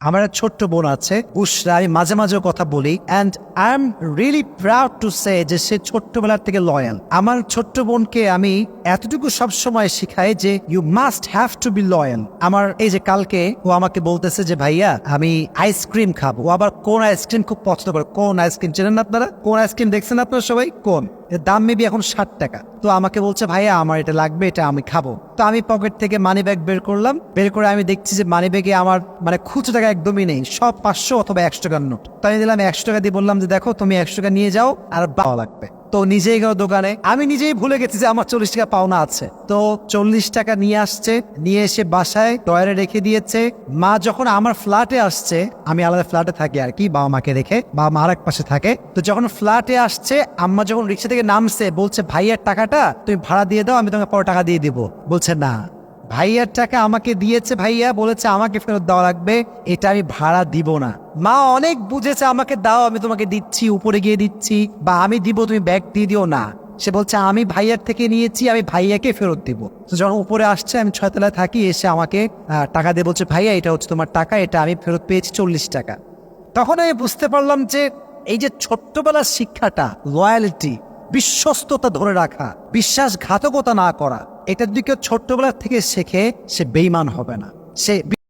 আমার এক ছোট্ট বোন আছে বুশরা, আমি মাঝে মাঝে কথা বলি and I am really proud to say যে সে ছোট্টবেলার থেকে লয়াল। আমার ছোট্ট বোনকে আমি এতটুকু সবসময় শিখাই যে you must have to be loyal. আমার এই যে কালকে ও আমাকে বলতেছে যে ভাইয়া আমি আইসক্রিম খাবো। ও আবার কোন আইসক্রিম খুব পছন্দ করে। কোন আইসক্রিম চেনেন না আপনারা? কোন আইসক্রিম দেখছেন আপনারা সবাই? কোন এর দাম মেবি এখন 60 টাকা। তো আমাকে বলছে ভাইয়া আমার এটা লাগবে, এটা আমি খাবো। তো আমি পকেট থেকে মানি ব্যাগ বের করলাম, বের করে আমি দেখছি যে মানি ব্যাগে আমার খুচরো টাকা একদমই নেই, সব 500 অথবা 100 টাকার নোট। তো আমি দিলাম 100 টাকা দিয়ে, বললাম যে দেখো তুমি 100 টাকা নিয়ে যাও আর পাওয়া লাগবে। তো নিজেই গেল দোকানে, আমি নিজেই ভুলে গেছি যে আমার 40 টাকা পাওনা আছে। তো 40 টাকা নিয়ে আসছে, নিয়ে এসে বাসায় ডয়ারে রেখে দিয়েছে। মা যখন আমার ফ্ল্যাটে আসছে, আমি আলাদা ফ্ল্যাটে থাকি আর কি, বাবা মাকে রেখে, বাবা মা আর এক পাশে থাকে। তো যখন ফ্ল্যাটে আসছে, আম্মা যখন রিক্সা থেকে নামছে বলছে ভাইয়ার টাকাটা তুমি ভাড়া দিয়ে দাও, আমি তোমাকে পরে টাকা দিয়ে দিব। বলছে না, ভাইয়ার টাকা আমাকে দিয়েছে, ভাইয়া বলেছে আমাকে ফেরত দেওয়া লাগবে, এটা আমি ভাড়া দিব না। মা অনেক বুঝেছে আমাকে দাও, আমি তোমাকে দিচ্ছি, উপরে গিয়ে দিচ্ছি, বা আমি দিব তুমি ব্যাগ দিয়ে দিও না। সে বলছে আমি ভাইয়ার থেকে নিয়েছি, আমি ভাইয়াকে ফেরত দিব। তো যখন উপরে আসছে, আমি 6 তলায় থাকি, এসে আমাকে টাকা দিয়ে বলছে ভাইয়া এটা হচ্ছে তোমার টাকা, এটা আমি ফেরত পেয়েছি 40 টাকা। তখন আমি বুঝতে পারলাম যে এই যে ছোট্টবেলার শিক্ষাটা, লয়ালিটি, বিশ্বস্ততা ধরে রাখা, বিশ্বাসঘাতকতা না করা, এটা যদি কেউ ছোট্টবেলা থেকে শেখে, সে বেঈমান হবে না। সে